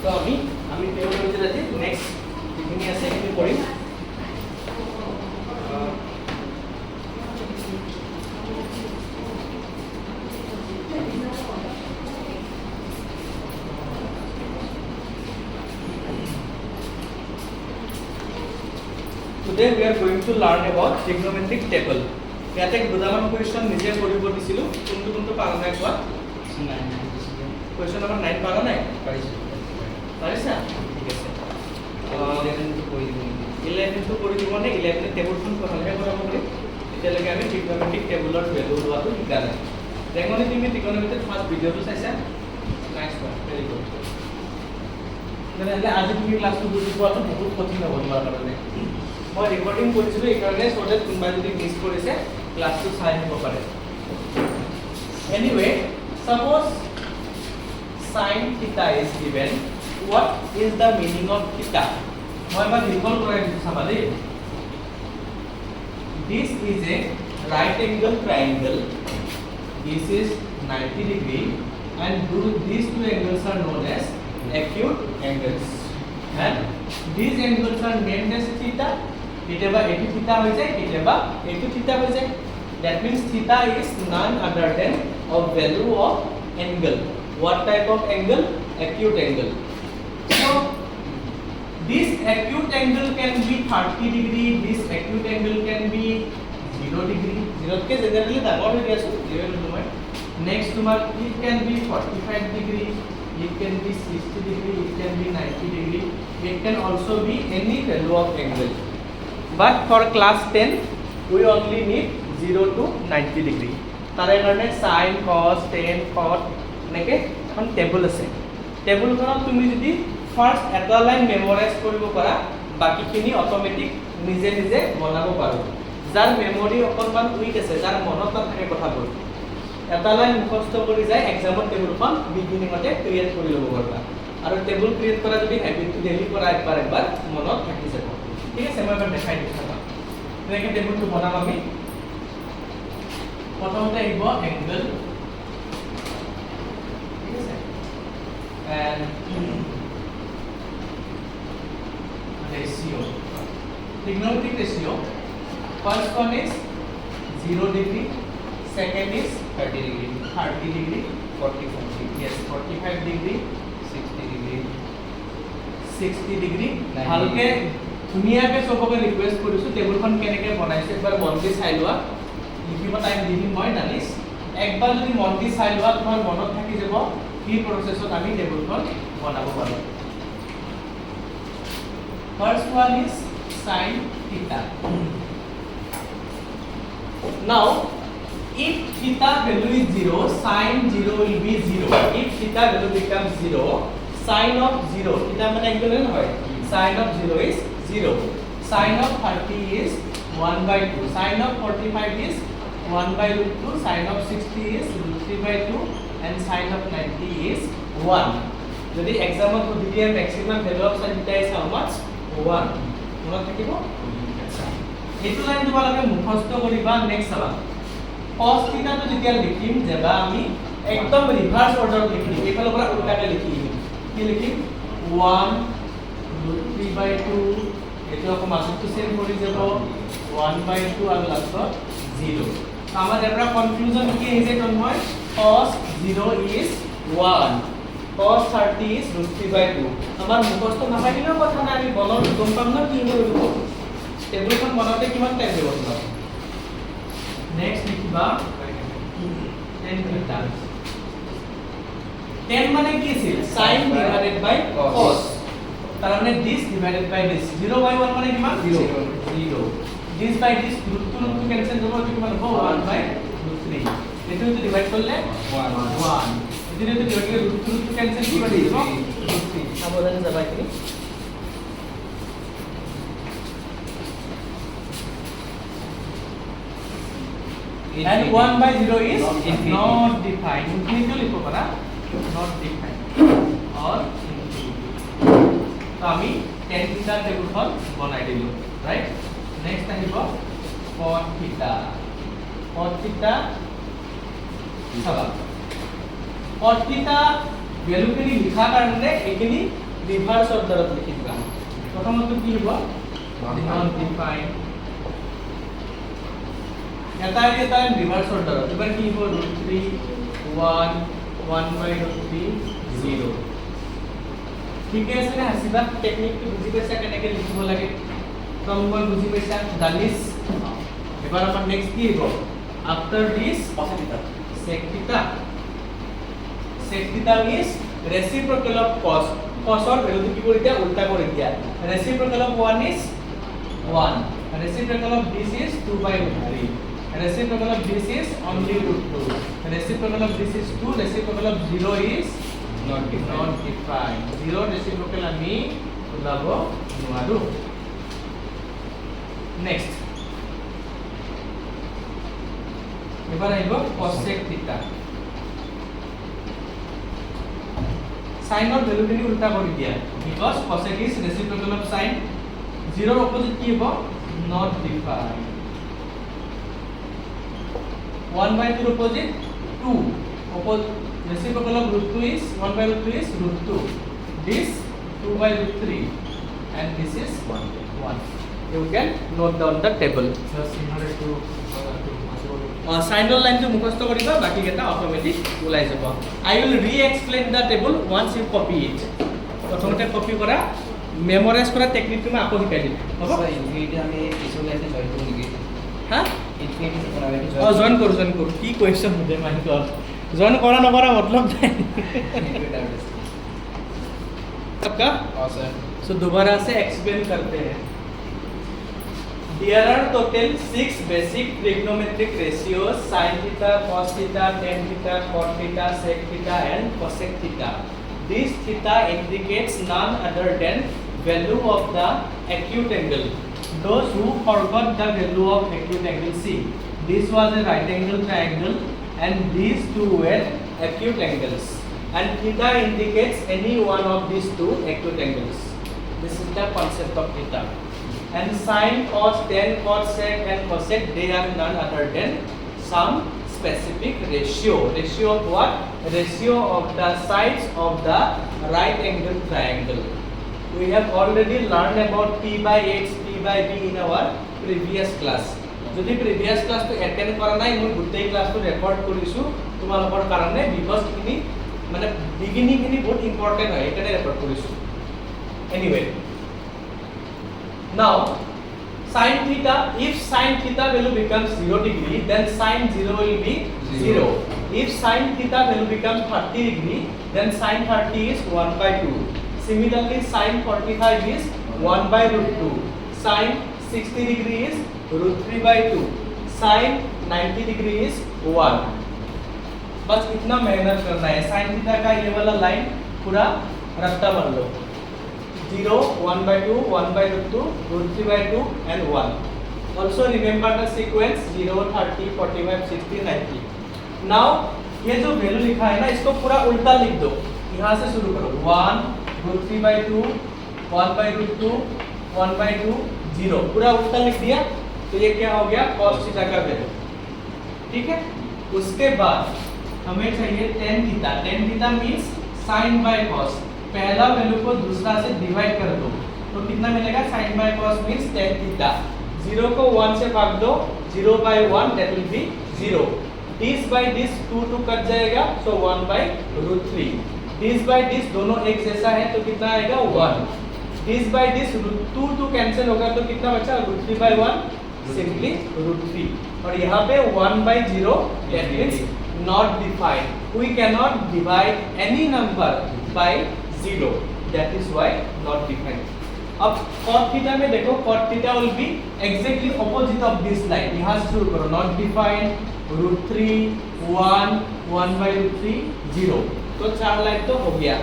তো আমি টেবুলৰ আজি নেক্সট যিখিনি আছে সেইখিনি কৰিম Today we are going to learn about trigonometric table. ইয়াতে দুটামান কোৱেশ্চন নিজে কৰিব দিছিলো কোনটো পাৰা নাই কোৱা কোৱেশ্চন নম্বৰ 9 পাৰা নাই পাৰিছা ঠিক আছে 11 টো কৰি দিম 11 টো কৰি দিব নে 11 টেবুলখন পঢ়ালে কৰাব পাৰি এতিয়ালৈকে আমি trigonometric টেবুলৰ ভ্যালু লোৱাটো শিকা নাই দেখোনে তুমি trigonometric ফাৰ্স্ট ভিডিওটো চাইছা নাইস ওয়ান ভেৰি গুড তেনেহলে আজি তুমি ক্লাছটো বুজি পোৱাটো বহুত কঠিন হ'ব তোমাৰ কাৰণে মই ৰেকৰ্ডিং কৰিছিলো এই কাৰণে সো দ্যাট কোনবা যদি মিস কৰিছে ক্লাছটো চাই হ'ব পাৰে anyway suppose sin theta is given what is the meaning of theta মই বা রিকল কৰাই দিছো চাবা দেই this is a right angle triangle this is 90 degree and these two angles are known as acute angles and these angles are named as theta কেতিয়াবা এটো theta হৈ যায় কেতিয়াবা এটো থিটা হৈ যায় that means theta is none other than of value of angle what type of angle acute angle so this acute angle can be 30 degree this acute angle can be 0 degree 0 ke generally ডাঙৰ হৈ আছে 0 তোমাৰ next তোমাৰ it can be 45 degree it can be 60 degree it can be 90 degree it can also be any value of angle but for class 10 we only need 0 to 90 degree তাৰে কাৰণে sin cos tan cot নেকে এখন table আছে টেবুলখনত তুমি যদি first এটা line memorise কৰিব পাৰা বাকিখিনি অটোমেটিক নিজে নিজে বনাব পাৰো যাৰ মেমৰি অকনমান উইক আছে যাৰ মনত থাকে কথাবোৰ এটা লাইন মুখস্থ কৰি যায় এক্সামত টেবুলখন বিগিনিংতে ক্ৰিয়েট কৰি ল'ব পাৰবা আৰু টেবুল ক্ৰিয়েট কৰা যদি হেবিটটো ডেইলি কৰা একবাৰ মনত থাকি যাব ঠিক আছে মই এবাৰ দেখাই দিম চাবা তেনেকৈ টেবুলটো বনাম আমি প্ৰথমতে আহিব এংগল ঠিক আছে and ratio trigonometric ratio first one is 0 degree second is 30 degree 45 yes 45 degree 60 degree 60 degree ভালকে ধুনিয়াকে সবকে ৰিকুৱেষ্ট কৰিছো টেবুলখন কেনেকৈ বনাইছে একবাৰ মনদি চাই লোৱা লিখিব টাইম দিম মই জানিস একবাৰ যদি মনদি চাই লোৱা তোমাৰ মনত থাকি যাব কি প্ৰচেছত আমি টেবুলখন বনাব পাৰো first one is sin theta now if theta value is 0 sin 0 will be 0 if theta value becomes 0 sin of 0 theta মানে একদম হয় sin of 0 is 0 sin of 30 is 1/2 sin of 45 is 1/2 sin of 60 is 3/2 and sin of 90 is 1 যদি এক্সামত সুধিলে maximum value of sin theta is how much 1 মনত থাকিব আচ্ছা এইটো line তোমালোকে মুখস্থ কৰিবা নেক্সট চাবা cos theta তো যেতিয়া লিখিম যেবা আমি একদম ৰিভাৰ্স অৰ্ডাৰত লিখিম এইফালৰ পৰা উল্টাকে লিখিম কি লিখিম 1 3/2 এটো আকৌ মাজটো চেম কৰি যাব 1/2 আৰু লাষ্টত 0 আমাৰ এটা কনফিউজন কি হৈছে Tanmoy cos 0 is 1 cos 30 is √3/2 আমাৰ মুখস্থ নাপাইলেও কথা নাই আমি বলৰ গম পাম না কি কৰিব টেবুলখন বনাওঁতে কিমান টাইম লাগিব তোমাৰ নেক্সট লিখিবা tan theta tan মানে কি আছিল sin divided by cos তাৰ মানে this divided by this 0/1 মানে কিমান 0 this by this root to cancel হ'ব কিমান হ'ব 1/√3 এটো ডিভাইড করলে 1 এদিকে তো ডিভাইড করে root to cancel কি হবে √3 সাবধানে যাবা কি and 1/0 is not defined infinity লিখো পারা not defined or infinity তো আমি tan theta টেবুলখন বনাই দিলো রাইট নেক্সট আহিব cot theta চাবা cot theta ভ্যালুখিনি লিখা কাৰণে এখিনি ৰিভাৰ্স অৰ্ডাৰত লিখি দিবা প্ৰথমটো কি হ'ব নন ডিফাইন এটা ৰিভাৰ্স অৰ্ডাৰত এবাৰ কি হ'ব √3 1 1/√3 0 ঠিক আছে না হাসিবা টেকনিকটো বুজি পাইছা কেনেকৈ লিখিব লাগে ক্ৰমবোৰ বুজি পাইছা দালিস এবাৰ আমাৰ নেক্সট কি হ'ব after this sec theta is reciprocal of cos cosৰ ভ্যালুটো কি কৰি দিয়া উল্টা কৰি দিয়া reciprocal of 1 is 1 reciprocal of this is 2/√3 reciprocal of this is only √2 reciprocal of this is 2 reciprocal of 0 is not defined 0 reciprocal আমি ওলাব নোৱাৰো নেক্সট এবাৰ আহিব cosec theta সাইনৰ ভ্যালুখিনি উল্টা কৰি দিয়া because cosec is reciprocal of sin 0 ৰ opposite কি হ'ব not defined 1/2 ৰ opposite 2 reciprocal of √2 is 1/2 is √2 this 2/3 and this is 1 you can note down the table সাইনৰ লাইনটো মুখস্থ কৰিবা বাকি কেটা অটোমেটিক ওলাই যাব I will re-explain the table once you copy it প্ৰথমতে কপি কৰা মেমৰাইজ কৰা টেকনিকটো মই আকৌ শিকাই দিম হ'ব সৰ ইনফিনিটি আমি পিছলৈ জয়েন কৰোঁ নেকি হা ইনফিনিটি কৰাবে জয়েন কৰো কি কোৱেশ্চন মুদে মাহি কৰ জয়েন কৰা নকৰা মতলব নাই आपका सर सो दोबारा से एक्सप्लेन करते हैं There are total 6 basic trigonometric ratios sin theta, cos theta, tan theta, cot theta, sec theta and cosec theta. This theta indicates none other than value of the acute angle. Those who forgot the value of acute angle, see, this was a right angle triangle and these two were acute angles. And theta indicates any one of these two acute angles. This is the concept of theta. And sin, cos, tan, cot, sec and cosec, they are none other than some specific ratio. Ratio of what? Ratio of the sides of the right angle triangle. We have already learned about p by x, p by b in our previous class. যদি previous class to attend কৰা নাই মই গোটেই ক্লাছটো record কৰিছো তোমালোকৰ কাৰণে because খিনি মানে বিগিনিং খিনি বহুত ইম্পৰ্টেন্ট হয় এটাৰে ৰেকৰ্ড কৰিছো anyway now sin theta if sin theta value becomes 0 degree then sin 0 will be 0 if sin theta value becomes 30 degree then sin 30 is 1/2 similarly sin 45 is 1/√2 sin 60 degree is √3/2 sin 90 degree is 1 बस इतना मेहनत करना है sin theta का ये वाला line पूरा रट्टा मार लो 0 1/2 1/√2 √3/2 and 1 also remember the sequence 0 30 45 60 90 now ये जो वैल्यू लिखा है ना इसको पूरा उल्टा लिख दो यहाँ से शुरू करो 1 √3/2 1/√2 1/2 0 पूरा उल्टा लिख दिया तो ये क्या हो गया cos थीटा का वैल्यू ठीक है उसके बाद हमें चाहिए tan theta means sin by cos पहला वैल्यू को दूसरा से डिवाइड कर दो तो कितना मिलेगा sin by cos means tan theta 0 को 1 से भाग दो 0/1 that will be 0 this by this 2 cut जाएगा so 1/√3 this by this दोनों एक जैसा है तो कितना आएगा 1 this by this 2 कैंसिल होगा तो कितना बचा √3/1 simply √3 और यहाँ पे 1/0 that means not defined we cannot divide any number by 0 that is why not defined अब cot theta में देखो cot theta will be exactly opposite of this line यहाँ से शुरू करो not defined √3 1 1/√3 0 तो 4 लाइन तो हो गया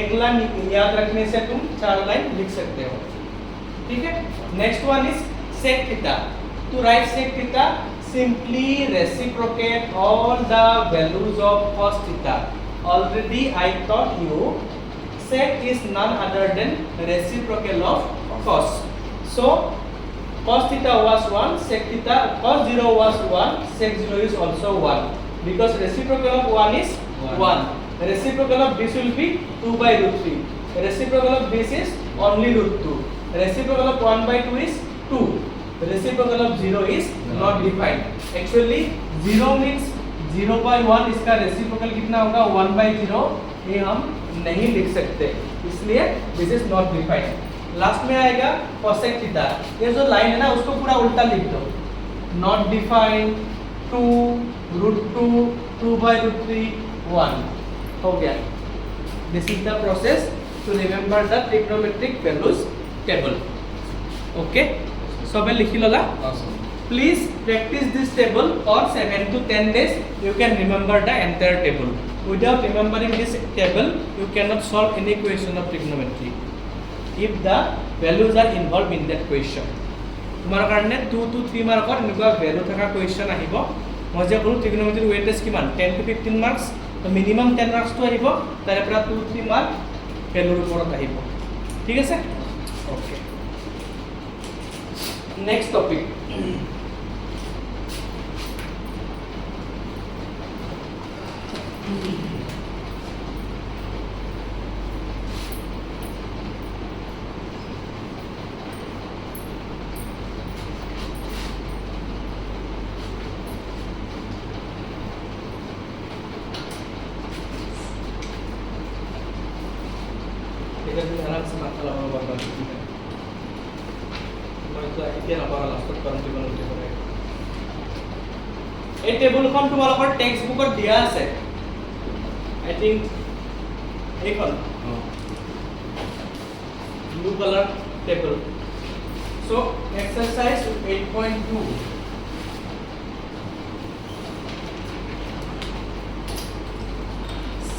एक लाइन याद रखने से तुम 4 लाइन लिख सकते हो ठीक है next one is sec theta to write sec theta simply reciprocate all the values of cos theta already I taught you sec is none other than reciprocal of cos so cos theta was 1 sec theta cos 0 was 1 sec 0 is also 1 because reciprocal of 1 is 1 reciprocal of this will be 2/√3 Reciprocal of this is only root 2. Reciprocal of 1 by 2 is 2. Reciprocal of 0 is not defined. Actually 0 means 0 by 1, इसका reciprocal कितना होगा 1 by 0, ये हम नहीं लिख सकते, इसलिए this is not defined. Last में आएगा cosec थीटा, ये जो लाइन है ना उसको पूरा उल्टा लिख दो, नॉट डिफाइंड 2 √2 2 by √3 1 हो गया। This is the process to remember the trigonometric values table. Okay, सबे लिखि लला। Please practice this table for 7 to 10 days. You can remember the entire table. Without remembering this table, you cannot solve any question of trigonometry. If the values are involved in that question. तुम्हारा कारण 2 to 3 marker इनका value थका question আহিব। মই যে কলো trigonometry weightage কিমান 10 to 15 marks, तो मिनिमम 10 मार्क्स तो আহিব, তাৰে পৰা 2-3 মাৰ্ক ভ্যালুৰ ওপৰত আহিব। ঠিক আছে? ওকে, নেক্সট টপিক। आराम से माथा लगाओ बार-बार। मैं तो এতিয়া নপৰা লাষ্টত কৰম ত্ৰিকোণমিতি কৰে। এই টেবুলখন তোমালোকৰ টেক্সট বুকত দিয়া আছে, আই থিংক এইখন blue colour table. So exercise 8.2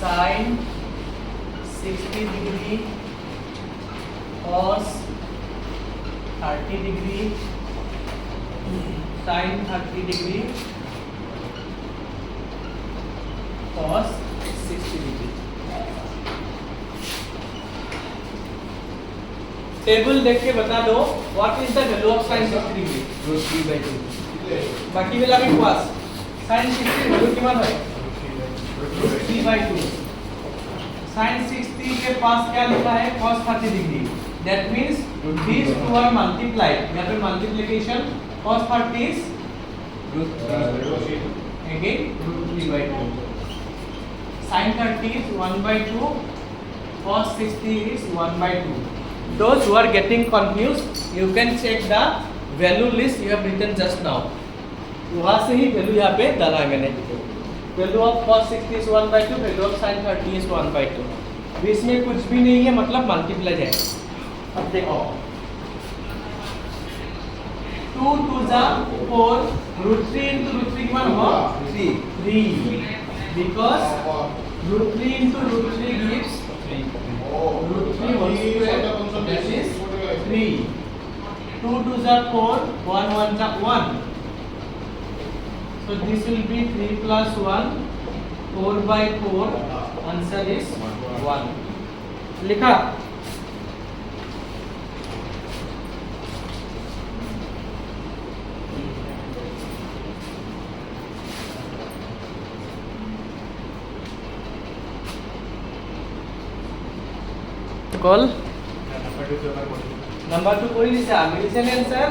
sin 60 degree cos 30 degree sin 30 degree cos 60 degree। Table देख के बता दो what is the value of sin 60 degree √3/2। बाकी वाला भी पास sin 60 वैल्यू किमान है √3/2। sin 60 के पास क्या लिखा है cos 30 degree, that means these two are multiplied, यहाँ पे multiplication cos 30 is again √3/2, sin 30 is 1/2, cos 60 is 1/2। Those who are getting confused, you can check the value list you have written just now, वहाँ से ही value यहाँ पे डाला है मैंने। Value of cos 60 is 1/2, value of sin 30 is 1/2। इसमें कुछ भी नहीं है, मतलब मल्टीप्लाई है। अब देखो 2 2 जा 4 √3 into √3 किमान हो 3 because √3 into √3 gives √3 whole square, that is 3। 2 2 जा 4 1 1 जा 1, so this will be 3 plus 1 4/4, answer is 1। लिखा कल नंबर 2 কৰি দিছা, মিলিছে নে आंसर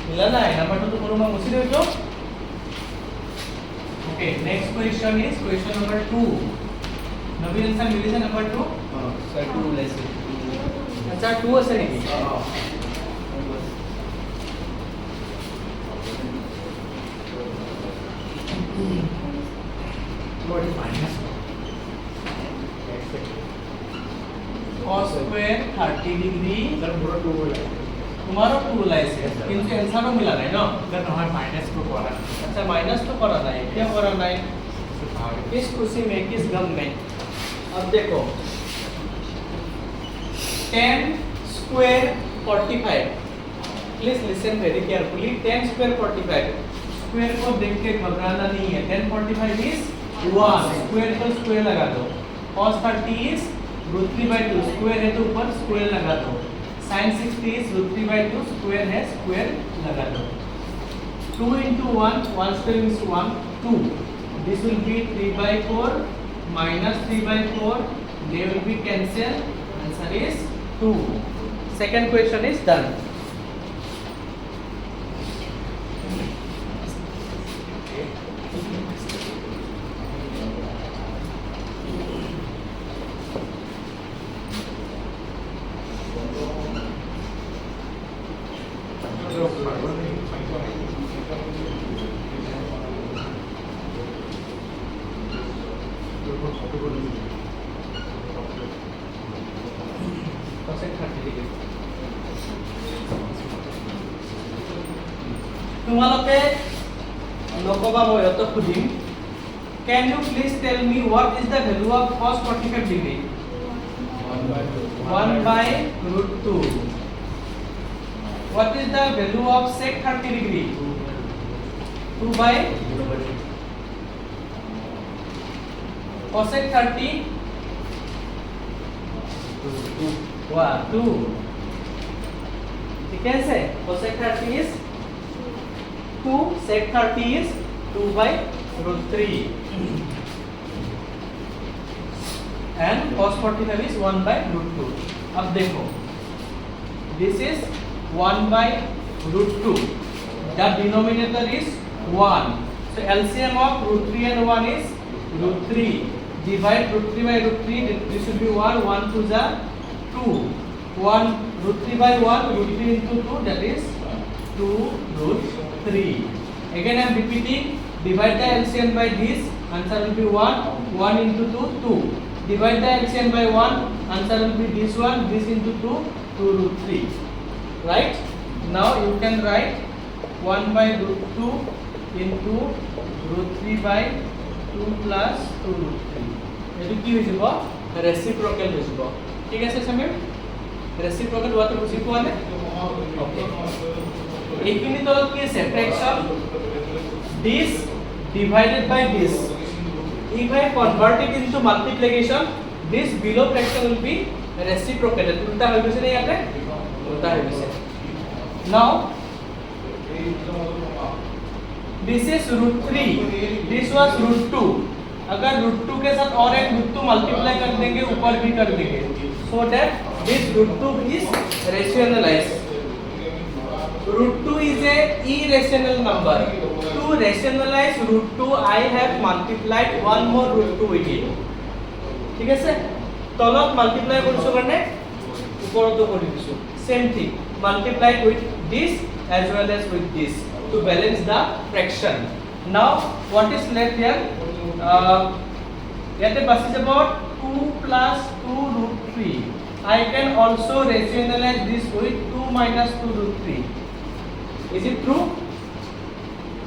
মিলা নাই? नंबर 2 তো কৰো মই মুছি দিছো। Okay, next question is question number 2। नवी आंसर मिलिছে नंबर 2? सर 2 लाइसे आंसर 2 আছে নেকি? बॉडी minus cos square 30 degree sir पूरा 2 हो जाएगा। तुम्हारा 2 লাইছে, কিন্তু आंसरও মিলা নাই ন? सर নহয় माइनस को करा अच्छा माइनस तो करा নাই, क्या करा নাই? किस खुशी में, किस गम में? अब देखो 10 square 45, please listen very carefully. 10 square 45, square को देख के घबराना नहीं है। 10 45 इज 1, स्क्वायर को स्क्वायर लगा दो। cos 30 इज √3/2, स्क्वायर है तो ऊपर स्क्वायर लगा दो। sin 60 इज √3/2, स्क्वायर है स्क्वायर लगा दो। 2 into 1, 1 square is 1, 2। This will be 3/4 minus 3/4, they will be cancelled, answer is 2. Second question is done. cosec 30 degree. তোমালোকে নকবা মই অত খুদিম can you please tell me what is the value of cos 45 degree 1 by root 2 what is the value of sec 30 degree 2 by cosec 30 2 ठीक है से cosec 30 is 2 sec 30 is 2 by root 3 and cos 45 is 1 by root 2. अब देखो this is 1 by root 2 the denominator is 1 so LCM of root 3 and 1 is root 3 divide root 3 by root 3 this should be 1 to the 2 1 root 3 by 1 root 3 into 2 that is 2 root 3 again I am repeating divide the LCM by this answer will be 1 1 into 2 2 divide the LCM by 1 answer will be this one this into 2 2 root 3 right now you can write 1 by root 2 into root 3 by 2 plus 2 root 3 এটো কি হৈ যাব ৰেচিপ্ৰকেল হৈ যাব ঠিক আছে সমীৰ ৰেচিপ্ৰকেল হোৱাটো বুজি পোৱা নে ওকে এইখিনি তলত কি আছে ফ্ৰেকশন this divided by this if I convert it into multiplication this below fraction will be reciprocated উল্টা হৈ গৈছে নে ইয়াতে উল্টা হৈ গৈছে now this is root 3 this was root 2 अगर root 2 के साथ और एक root 2 मल्टीप्लाई कर देंगे ऊपर भी कर देंगे so that this root 2 is rationalized root 2 is a irrational number to rationalize root 2 I have multiplied one more root 2 with it ঠিক আছে তলত মাল্টিপ্লাই কৰিছো কাৰণে ওপৰতো কৰি দিছো same thing multiply with this as well as with this to balance the fraction now what is left here ইয়াতে বাছি যাব 2 plus 2 root 3 I can also rationalize this with 2 minus 2 root 3 is it true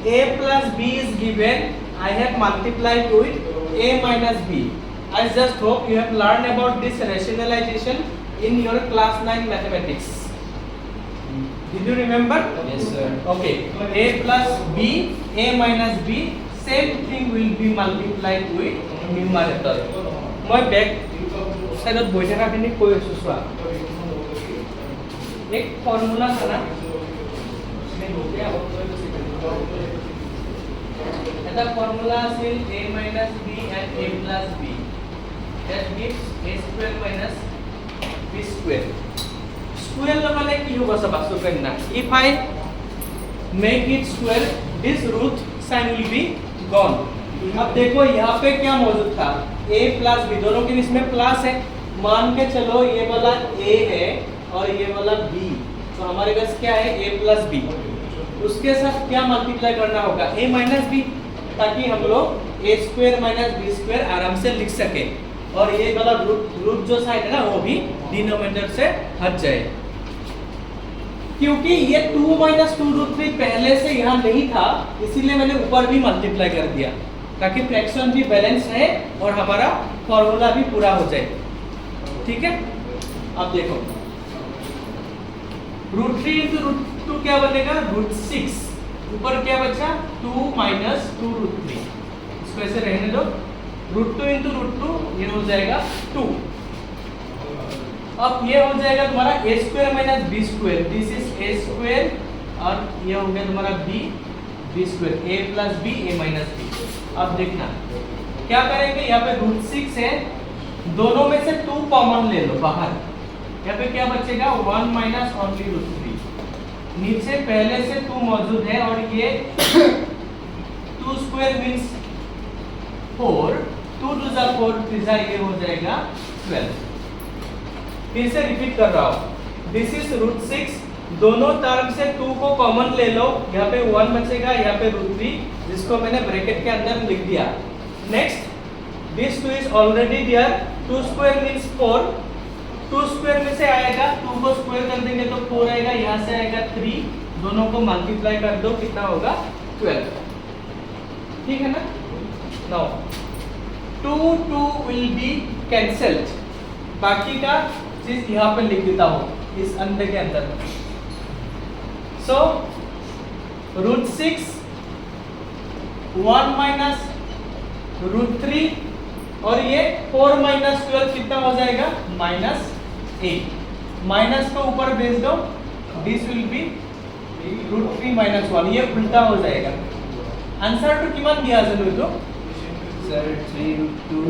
a plus b is given I have multiplied with a minus b I just hope you have learned about this rationalization in your class 9 mathematics did you remember Yes sir. okay a plus b a minus b same thing will be multiplied with numerator মই back side বৈ থকা খিনি কৈ আছো চোৱা এক formula জানা এটা ফর্মুলা আছিল a minus b and a plus b that gives a square minus b square square लगाने की होगा सब बात करना if I make it square this root sign will be gone अब देखो यहाँ पे क्या मौजूद था a plus b दोनों के इसमें प्लस है मान के चलो ये वाला a है और ये वाला b तो हमारे पास क्या है a plus b उसके साथ क्या मल्टीप्लाई करना होगा a minus b ताकि हम लोग a square minus b square आराम से लिख सके और ये वाला रूट जो साइड है ना वो भी डिनोमिनेटर से हट जाए क्योंकि ये 2 minus 2 root 3 पहले से यहाँ नहीं था इसीलिए मैंने ऊपर भी मल्टीप्लाई कर दिया ताकि फ्रैक्शन भी बैलेंस रहे और हमारा फॉर्मूला भी पूरा हो जाए ठीक है अब देखो रूट 3 into रूट 2 क्या बनेगा रूट 6 ऊपर क्या बचा 2 minus 2 root 3 इसको ऐसे रहने दो रूट 2 into रूट 2 ये हो जाएगा 2 अब ये हो जाएगा तुम्हारा a square minus b square this is a square और ये हो गया तुम्हारा b square a plus b a minus b अब देखना क्या करेंगे यहाँ पे रूट 6 है दोनों में से 2 कॉमन ले लो बाहर यहाँ पे क्या बचेगा 1 माइनस ओनली रूट 3। नीचे पहले से 2 मौजूद है और ये 2 स्क्वायर मीन्स 4, 2 टू ज़ा 4 3 ये हो जाएगा 12। फिर से रिपीट कर रहा हूँ, दिस इज रूट 6, दोनों टर्म से 2 को कॉमन ले लो, यहाँ पे 1 बचेगा, यहाँ पे रूट 3 जिसको मैंने ब्रैकेट के अंदर लिख दिया। Next this 2 is already there, 2 square means 4, 2 square में से आएगा 2 को स्क्वायर कर देंगे तो 4 आएगा, यहाँ से आएगा 3, दोनों को मल्टीप्लाई कर दो कितना होगा 12। ठीक है ना। नाउ 2 2 विल बी कैंसल्ड, बाकी का चीज यहाँ पे लिख देता हूँ इस अंदर के अंदर। सो रूट 6 1 माइनस रूट 3 और ये 4 माइनस 12 कितना हो जाएगा -8। माइनस को ऊपर भेज दो, this will be root 3 minus 1, ये उल्टा हो जाएगा। आंसर टू किमान दिया जानो तो sir 3 root 2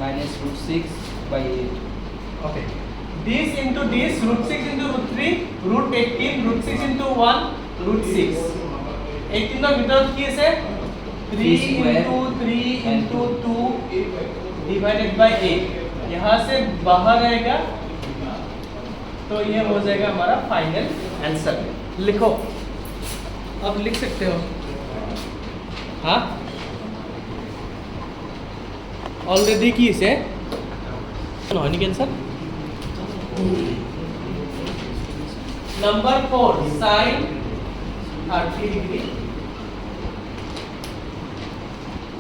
minus root 6 by 8। okay, this into this, root 6 into root 3, root 18, root 6 into 1, root 6, 18 ৰ ভিতৰত কি আছে 3 into 3 into 2 divided by 8, यहाँ से बाहर आएगा तो ये हो जाएगा हमारा फाइनल आंसर। लिखो, अब लिख सकते हो। हाँ ऑलरेडी की इसे নহয় নেকি answer. Number 4 sin 30 degree,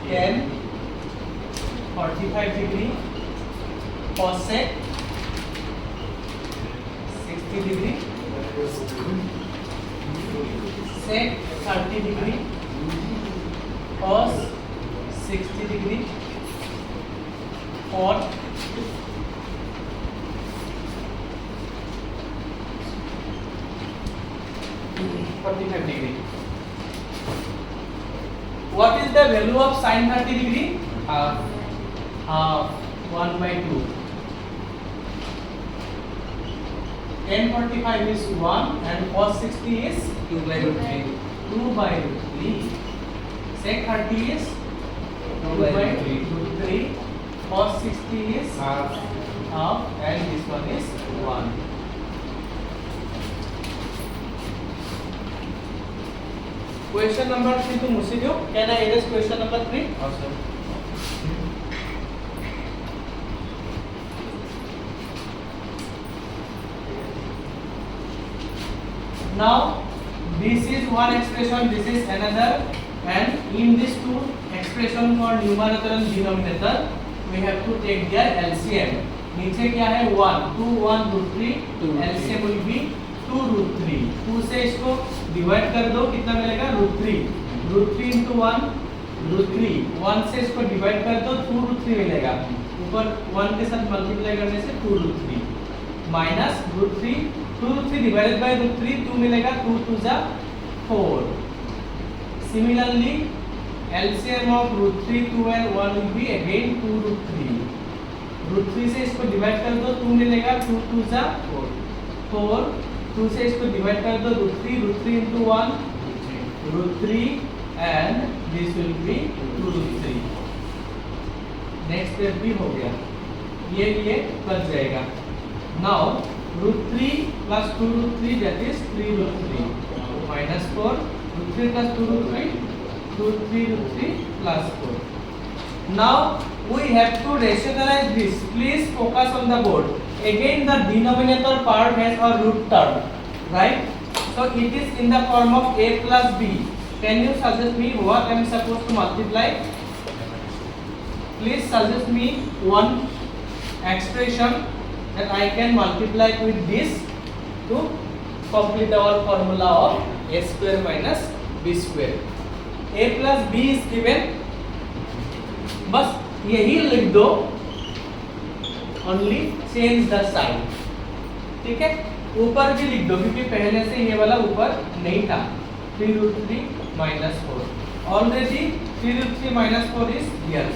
tan 45 degree, cosec 60 degree, sec 30 degree, cos 60 degree, cot 45 degree. What is the value of sin 30 degree? Half 1 by 2. Tan 45 is 1 and cos 60 is 2 by root 3. 2 by root 3. Sec 30 is 2 by root 3. Cos 60 is half and this one is 1. Question number 3 to मुझसे दो। Can I erase question number 3? Also now this is one expression, this is another, and in these two expression for numerator and denominator we have to take their LCM. नीचे क्या है 1 2 1 root 3, LCM will be 2 root 3, 2 से इसको divide कर दो कितना मिलेगा root 3 into 1 root 3, 1 से इसको डिवाइड कर दो 2 रूट 3 मिलेगा, ऊपर 1 के साथ मल्टीप्लाई करने से 2 root 3 minus root 3, 2 root 3 divided by root 3, 2 मिलेगा, 2 2 जा 4। Similarly LCM of root 3 2 and 1 will be again 2 root 3, root 3 से इसको डिवाइड कर दो 2 मिलेगा, 2 2 जा 4, 2 से इसको डिवाइड कर दो root 3 into 1 root 3 and this will be 2 root 3। Next step भी हो गया, ये बच जाएगा। Now root 3 plus 2 root 3 that is 3 root 3 minus 4 root 3 plus 2 root 3 3 root 3 plus 4। Now we have to rationalize this. Please focus on the board. Again the denominator part has a root term, right? So it is in the form of a plus b. Can you suggest me what I am supposed to multiply? Please suggest me one expression that I can multiply with this to complete our formula of a square minus b square. A plus b is given, बस यही लिख दो, only change the sign, ठीक है। ऊपर भी लिख दो क्योंकि पहले से ये वाला ऊपर नहीं था। 3 root 3 minus 4, already 3 root 3 minus 4 is here,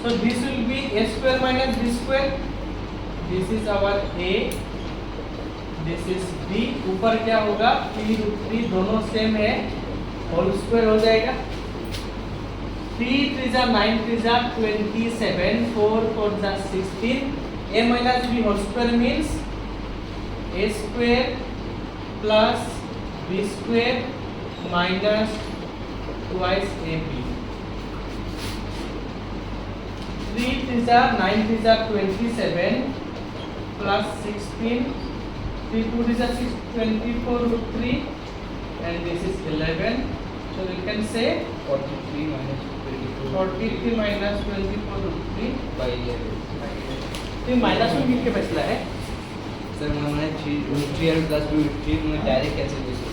so So this will be a square minus b square. This is our a, this is b. ऊपर क्या होगा, 3√3 दोनों सेम है, होल स्क्वायर हो जाएगा. 3 3 जा 9 3 जा 27, 4 4 जा 16. a minus b whole square means a square plus b square minus twice ab. 3 3 जा 9 3 जा 27 plus 16. 3 2 is 6, 24√3, and this is 11. So we can say 43 minus 24. 43 minus 24√3 by 11. तो माइनस में कितने बचला है? सर मैंने 3 प्लस 3 में डायरेक्ट कैसे बचे?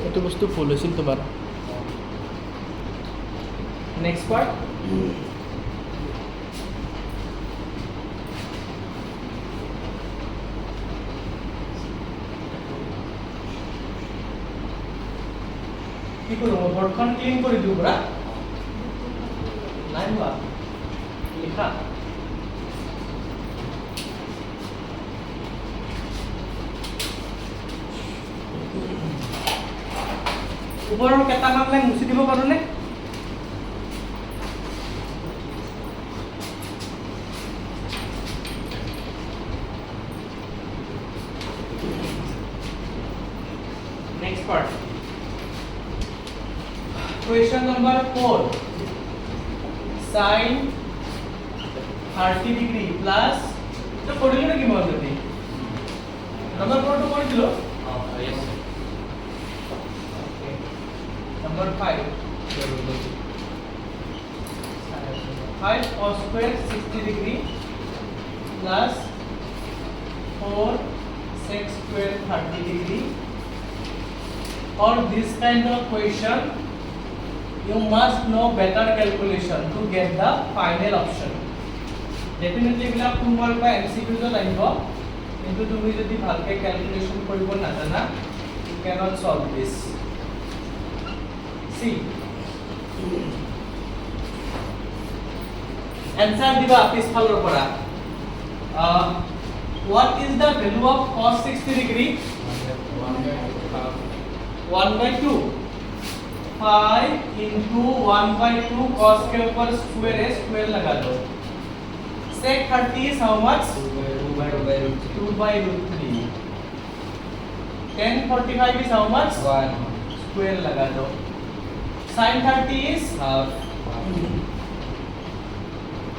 এইটো বস্তু ভুল হৈছিল তোমাৰ नेक्स्ट पार्ट. কি করব, বর্ডখন ক্লিন করে দিও পুরা. নাই হোৱা লিখা. ওপৰৰ কেইটামান লাইন মুছি দিব পাৰোনে? Next part. Question number 4. Sin 30 degree plus. तो पढ़िलो ना कि मत देती. नंबर 4 तो पढ़ लो. yes. Okay. Number 5. 5 cos square 60 degree plus 4 sec square 30 degree. Or this kind of question, you must know better calculation to get the final option. Definitely bila 2 mark ba MCQ jot ahibo, kintu tumi jodi bhalke calculation koribo najana, you cannot solve this. See, answer diba pisphalor pora. What is the value of cos 60 degree? 1 by 2. 5 into 1 by 2 cos के ऊपर square है, square लगा दो. Sec 30 is how much? 2 by root 3. Tan 45 is how much? 1 Square लगा दो. Sin 30 is half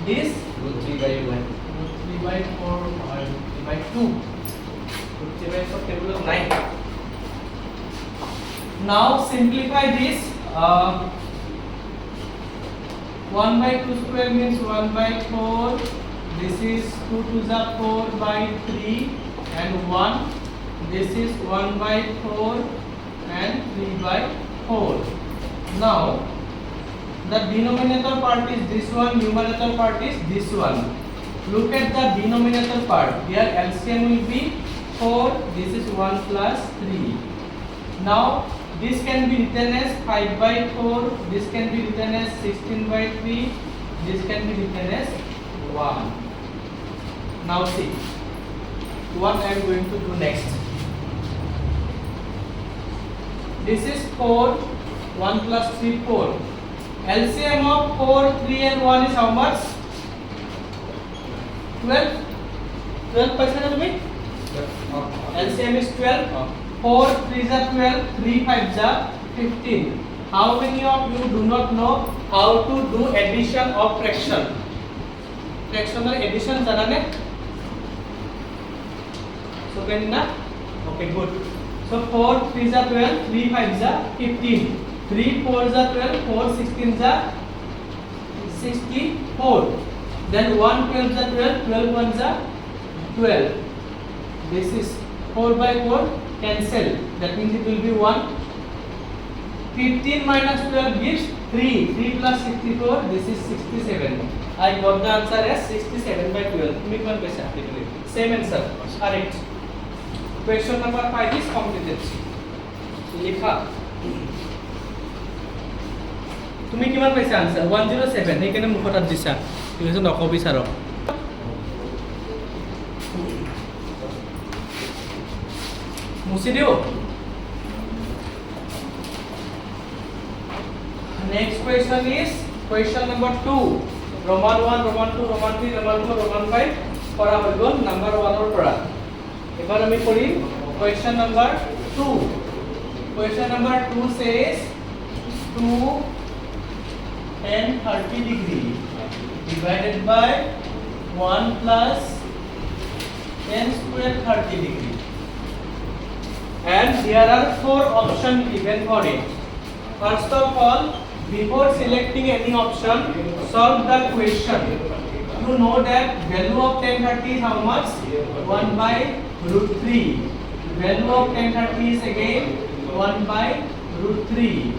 this root 3 by 1. root 3 by 4 or 3 by 2. Root 3 by 4 table of 9. Now simplify this. 1 by 2 square means 1 by 4. This is 2 to the 4 by 3 and 1. This is 1 by 4 and 3 by 4. Now the denominator part is this one, numerator part is this one. Look at the denominator part. Here LCM will be 4. This is 1 plus 3. Now this can be written as 5 by 4, this can be written as 16 by 3, this can be written as 1. Now see, what I am going to do next. This is 4, 1 plus 3, 4. LCM of 4, 3 and 1 is how much? 12. 12 percent of me? LCM is 12. 4 3 is 12, 3 5 is 15. How many of you do not know how to do addition of fraction? Fractional addition jana ne? So can na? Okay, good. So 4 3 is 12, 3 5 is 15. 3 4 is 12, 4 16 is 64. Then 1 12 is 12, 12 1 is 12. This is 4 by 4. Cancel, that means it will be 1. 15 minus 12 gives 3. 3 plus 64, this is 67. I got the answer as 67 by 12. Make one question. Same answer. Correct. Question number 5 is completed. Likha. তুমি কিমান পাইছা answer 107 সেইকাৰণে মুখত হাত দিছা ঠিক আছে নকবি ছাৰক মুছি দিও next question is question number 2 roman 1 roman 2 roman 3 roman 4 roman 5 কৰা হৈ গ'ল number 1 ৰ পৰা এবাৰ আমি কৰিম question number 2 question number 2 says 2 tan 30 degree divided by 1 plus tan square 30 degree and there are 4 options given for it. First of all, before selecting any option, solve the question. You know that value of tan 30 is how much? 1 by root 3. Value of tan 30 is again 1 by root 3.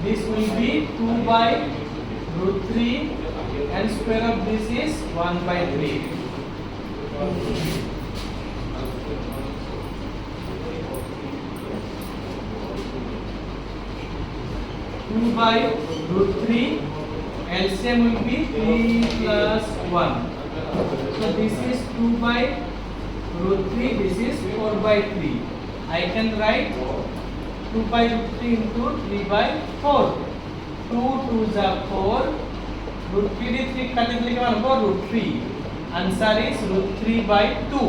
This will be 2 by root 3 and square of this is 1 by 3. 2 by root 3 LCM will be 3 plus 1. So this is 2 by root 3, this is 4 by 3. I can write 2 by root 3 into 3 by 4. 2 2 is 4. Root 3 is 3 cutting root 3. Answer is root 3 by 2.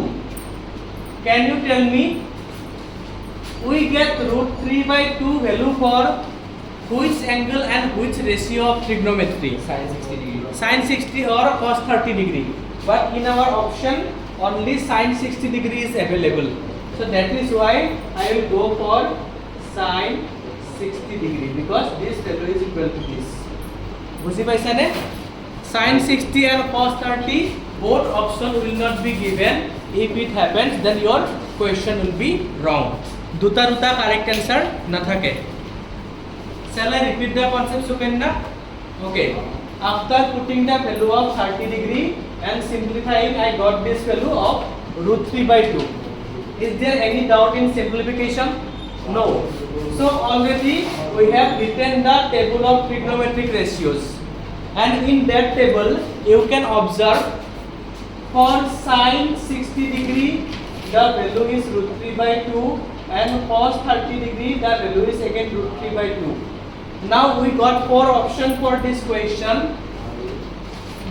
Can you tell me we get root 3 by 2 value for which angle and which ratio of trigonometry? Sin 60 degree. Sin 60 or cos 30 degree. But in our option only sin 60 degree is available. So that is why I will go for sin 60 degree because this value is equal to this. বুঝি পাইছা নে? Sin 60 and cos 30 both option will not be given. If it happens then your question will be wrong. দুটা correct answer নাথাকে. Shall I repeat the concept, Sukanya? Okay. After putting the value of 30 degree and simplifying, I got this value of root 3 by 2. Is there any doubt in simplification? No. So already we have written the table of trigonometric ratios. And in that table, you can observe for sin 60 degree, the value is root 3 by 2. And cos 30 degree, the value is again root 3 by 2. Now we got 4 options for this question,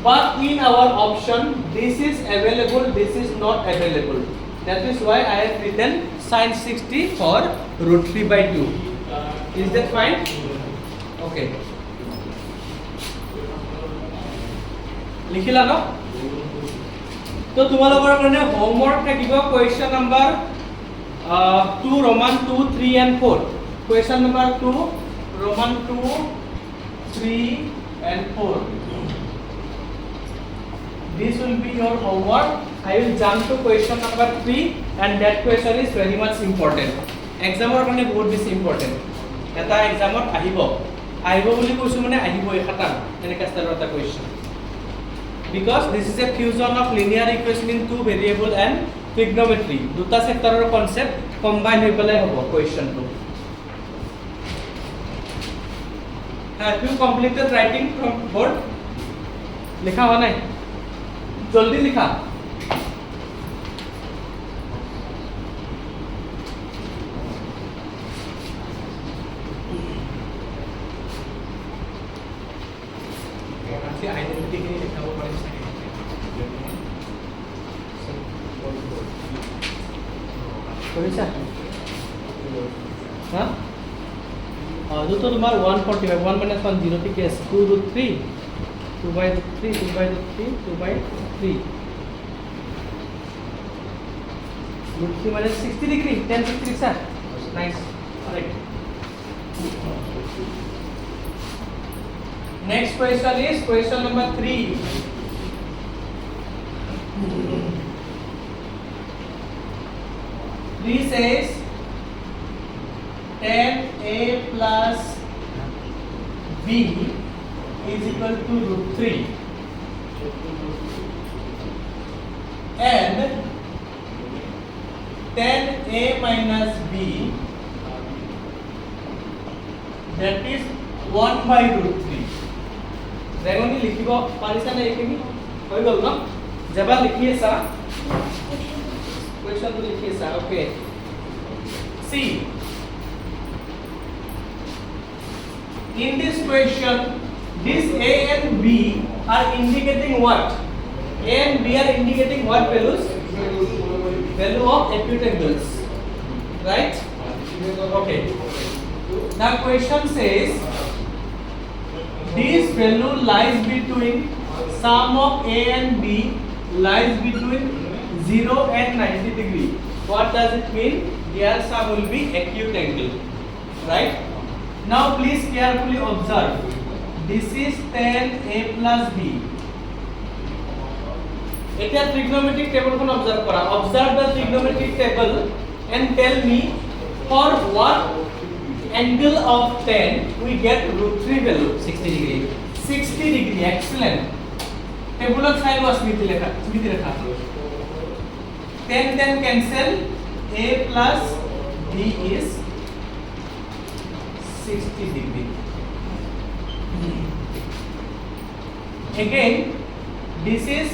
but in our option this is available, this is not available. That is why I have written sin 60 for root 3 by 2. Is that fine? Okay. লিখিলা ন? তো তোমালোকৰ কাৰণে homework থাকিব question number 2 Roman 2 3 and 4. Question number 2 Roman 2, 3 and 4. This will be your homework. I will jump to question number 3 and that question is very much important. Exam or kane bahut beshi important. Eta exam ot ahibo boli koisu mane ahibo e khatam ene kastar eta question. Because this is a fusion of linear equation in two variable and trigonometry. Duta sector or concept combine hoi pele hobo question to. Have you completed writing from board? लिखा हुआ नहीं जल्दी लिखा identity के लिए लिखा हुआ पड़ेगा हाँ जो तो तुम्हारा 145 1 minus 1 0 ठीक है 2 root 3 2 by root 3 2 by root 3 2 by 3 root 3 minus 60 degree 10 60 sir nice correct. Next question is question number 3. Three says tan A plus B is equal to root 3 and tan A minus B that is 1/√3 ৰেঙনি লিখিব পাৰিছা নে এইখিনি হৈ গ'ল ন যেবা লিখি আছা কুৱেশ্যনটো লিখি আছা ওকে C in this question this a and b are indicating what a and b are indicating what values value of acute angles right okay the question says this value lies between sum of a and b lies between 0 and 90 degree what does it mean their sum will be acute angle right now please carefully observe this is tan a plus b এটা trigonometric table kon observe kora observe the trigonometric table and tell me for what angle of tan we get √3 value 60 degree 60 degree excellent table of side was smiti lekha tan cancel a plus b is 60 degree again this is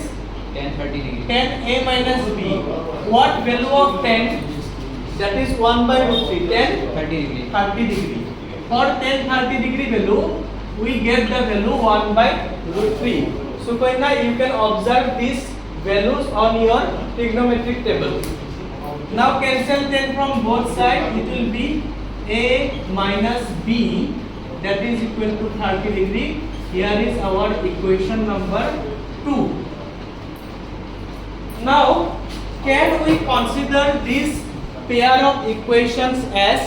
tan 30 degree tan a minus b what value of tan that is 1/√3 tan 30 degree 30 degree for tan 30 degree value we get the value 1/√3 so Koina you can observe these values on your trigonometric table now cancel tan from both sides it will be a minus b that is equal to 30 degree here is our equation number 2 now can we consider this pair of equations as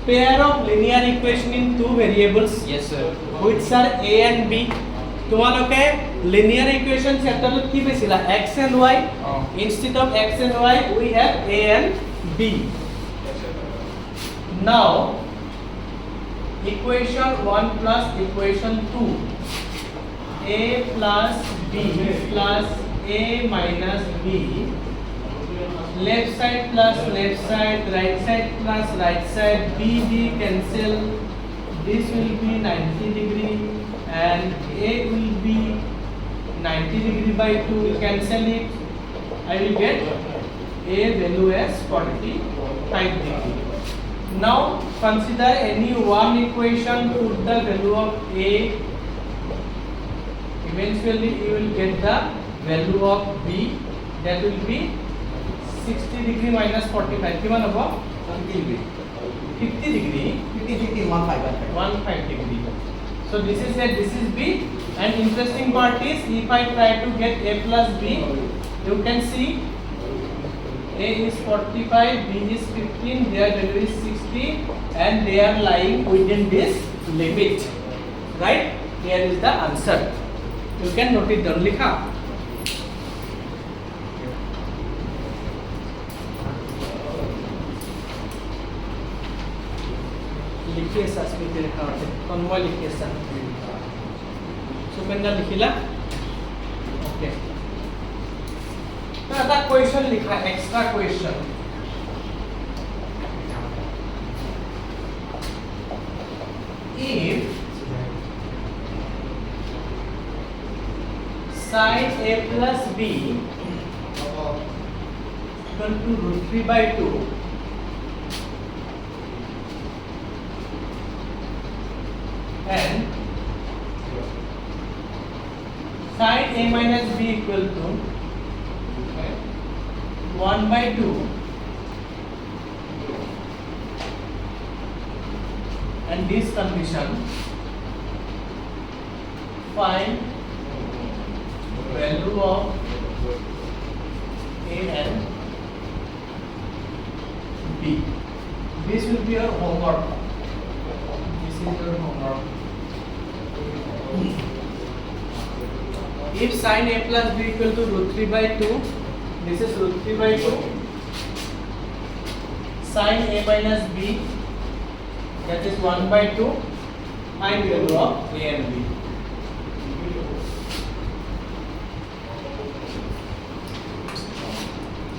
pair of linear equation in two variables yes sir which are a and b তোমালোকে linear equation chapter ত কি পাইছিলা x and y instead of x and y we have a and b now equation 1 plus equation 2 a plus b plus a minus b left side plus left side right side plus right side b cancel this will be 90 degree and a will be 90 degree by 2 cancel it I will get a value as 45 degree now consider any one equation put the value of a eventually you will get the value of b that will be 60 degree minus 45 kiman hobo 50 degree 15 degree so this is a this is b and interesting part is if I try to get a plus b you can see a is 45 b is 15 their value is 60 and they are lying within this limit right here is the answer you can note it down likha लिखिए स्मृति रेखा तन्मय लिखिए Supendra लिखिला okay तो এটা question लिखा extra question if sin a plus b equal to √3/2 and sin a minus b equal to 1/2 and this condition find value of a and b this will be your homework this is your homework if sin a plus b equal to √3/2 this is √3/2 sin a minus b that is 1/2 find value of a and b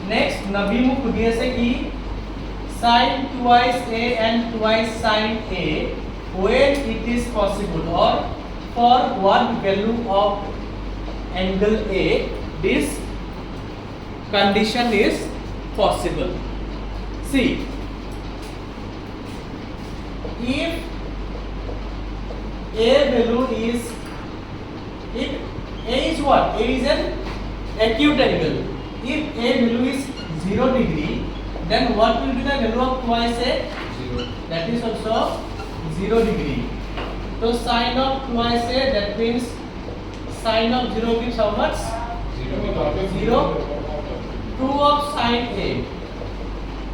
next नबी मुख खुदिए से कि sin twice a and twice sin a when it is possible, or for what value of angle A this condition is possible. See, if A value is, if A is what? A is an acute angle. If A value is 0 degree, then what will be the value of twice A? 0. That is also 0 degree. So sine of twice A, that means sine of 0 means how much? 0. 2 of sine A.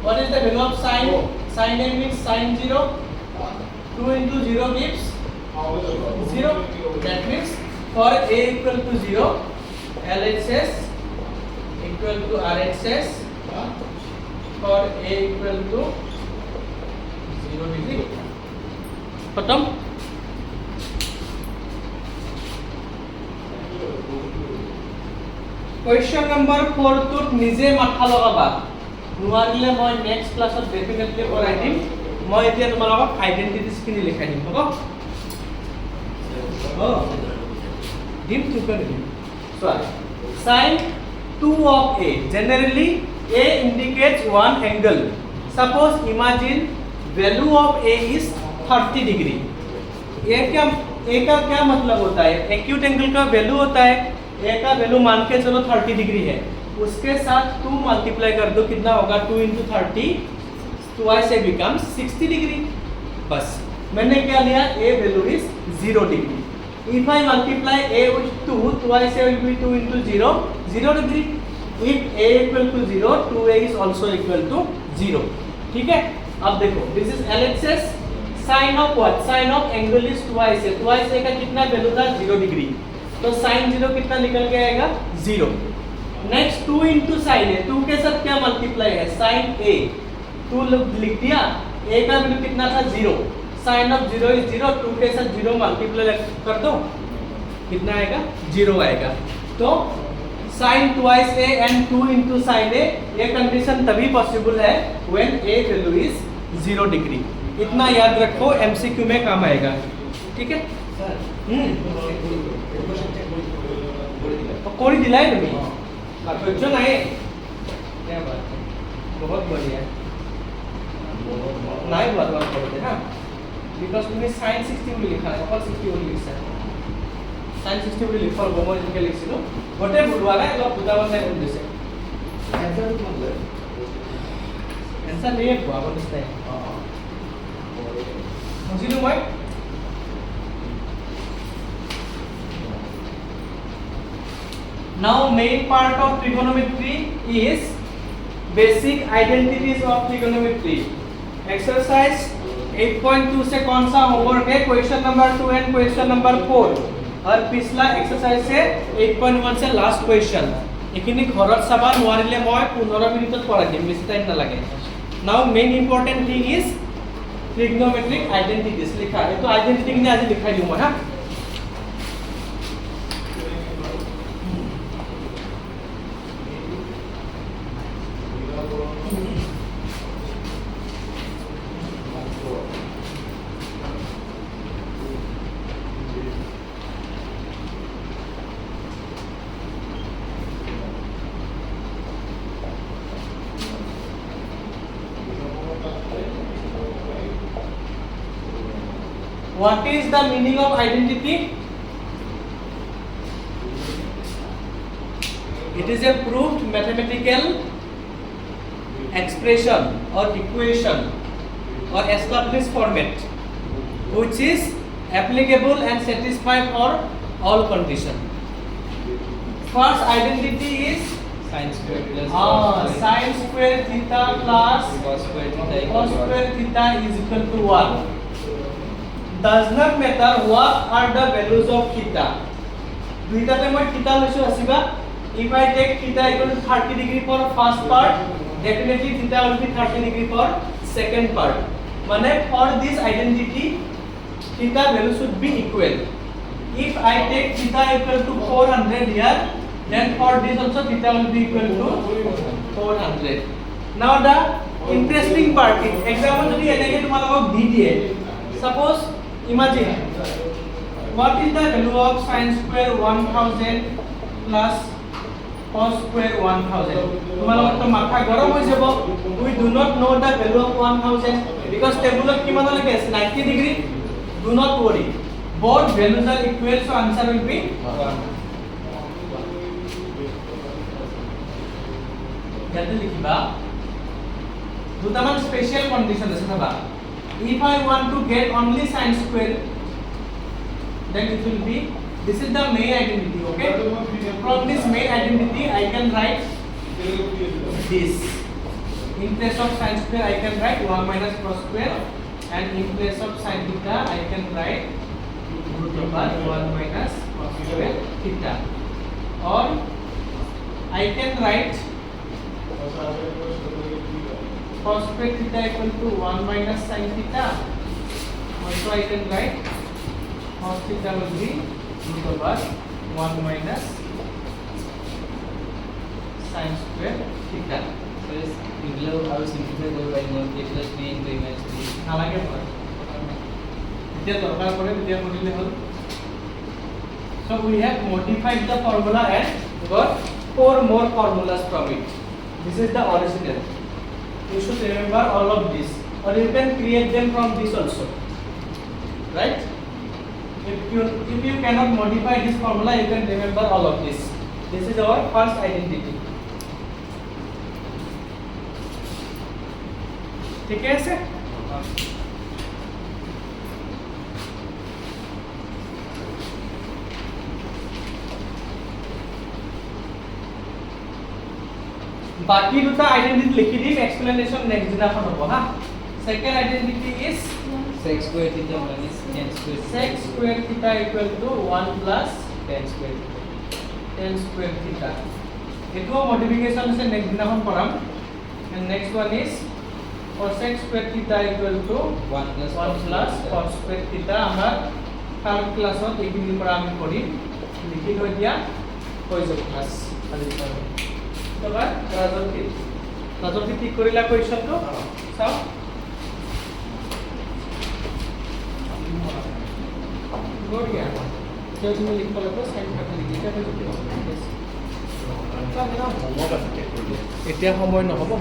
What is the value of sine? Sine A means sine 0. 2 into 0 gives 0. That means for A equal to 0, LHS equal to RHS. For A equal to 0 degree. खत्म. Question number 4 to নিজে মাথা লগাবা. নোৱাৰিলে মই next ক্লাছত definitely কৰাই দিম. মই এতিয়া তোমালোকক আইডেন্টিটিজ খিনি লিখাই দিম, হ'ব? দিম তুমি দিম. চোৱা, sin 2 of A. Generally A indicates one angle. Suppose imagine value of A is 30 degree. A का क्या मतलब होता है? एक्यूट एंगल का वैल्यू होता है. A का वैल्यू मान के चलो 30 डिग्री है, उसके साथ 2 मल्टीप्लाई कर दो, कितना होगा? 2 into 30, twice A becomes 60 degree. बस मैंने क्या लिया? A value is 0 degree. If I multiply A with 2, twice A will be 2 into 0, 0 degree. If A equal to 0, 2A is also equal to 0. ठीक है? अब देखो, this is LHS. Sin of what? Sin of angle is twice A. Twice A का कितना value था? 0 degree. तो sin 0 कितना निकल के आएगा? 0. Next 2 into sin A. 2 के साथ क्या मल्टीप्लाई है? sin A. 2 लिख दिया. A का वैल्यू कितना था? 0. sin of 0 is 0. 2 के साथ 0 मल्टीप्लाई कर दो, कितना आएगा? 0 आएगा. तो sin twice A and 2 into sin A, ये कंडीशन तभी पॉसिबल है when A value is 0 degree. इतना याद रखो, MCQ में काम आएगा. ठीक है? कोई दिलाए तुम्हें? क्वेश्चन आए? क्या बात है, बहुत बढ़िया. नहीं बात करते ना, बिकॉज तुम्हें sin 60 বুলি লিখা है, অকল 60 বুলি লিখা है. sin 60 বুলি লিখা হ'ব, মই যেনেকৈ লিখিছিলোঁ গোটেই বুলোৱা নাই, অলপ বুজাব চাই কৰি দিছে. এনসার নিয়ে বুজাব দিছে. বুজিলোঁ মই. Now main part of trigonometry is basic identities of trigonometry. Exercise 8.2 से कौन सा होमवर्क है? Question number 2 and question number 4. और पिछला एक्सरसाइज से 8.1 से लास्ट क्वेश्चन. এখিনি ঘৰত চাবা, নোৱাৰিলে মই 15 মিনিটত পঢ়াই দিম, বেছি টাইম নালাগে. Now main important thing is trigonometric identities. লিখা এইটো আইডেন্টিটি খিনি আজি লিখাই দিম মই. হা, what is the meaning of identity? It is a proved mathematical expression or equation or established format which is applicable and satisfied for all conditions. First identity is sin square plus sin square theta plus cos square theta cos square theta is equal to 1. Does not matter what are the values of theta. দুইটাতে মই theta লৈছো আসিবা. If I take theta equal to 30 degree for first part, definitely theta will be 30 degree for second part. মানে for this identity theta value should be equal. If I take theta equal to 400 here, then for this also theta will be equal to 400. Now the interesting part is example যদি এনেকে তোমালোকক দি দিয়ে, suppose Imagine, what is the value of sin square 1000 plus cos square 1000? তোমালোকৰ মাথা গৰম হৈ যাব. We do not know the value of 1000 because table কিমান লৈকে আছে 90 degree. Do not worry. Both values are equal, so answer will be 1. ইয়াতে লিখিবা দুটামান স্পেশাল কন্ডিশন আছে চাবা. If I want to get only sin square, then it will be, this is the main identity, okay? From this main identity I can write this. In place of sin square I can write 1 minus cos square, and in place of sin theta I can write root over 1 minus cos square theta. Or I can write cos square theta equal to 1 minus sin theta. Also I can write cos theta will be root over 1 minus sin square theta. So yes, below I will simplify by more a plus b into a minus b. নালাগে পড়া এতিয়া দরকার পড়ে এতিয়া পড়িলে হল. So we have modified the formula and got 4 more formulas from it. This is the original. You should remember all of this, or you can create them from this also, right? If you cannot modify this formula, you can remember all of this. This is our first identity. ঠিক আছে? বাকি দুটা identity লিখি দিম, explanation next দিনাখন হ'ব হা. Second identity is Sec square theta minus tan square sec square theta equal to 1 plus tan square theta. tan square theta. এটো মডিফিকেশন আছে নেক্সট দিনাখন কৰাম. And next one is cosec square theta equal to 1 plus 1 plus cos square theta. আমরা third ক্লাসত এইখিনিৰ পৰা আমি কৰিম. লিখি থৈ দিয়া হৈ যাব ক্লাস খালি পাব. এবাৰ ৰাজনীতি ঠিক কৰিলা কুৱেশ্যনটো চাও. বঢ়িয়া. এতিয়া তুমি লিখিব লাগিব সাইন থাৰ্টি লিখি দিয়া হৈ যাব. এতিয়া সময় নহ'ব.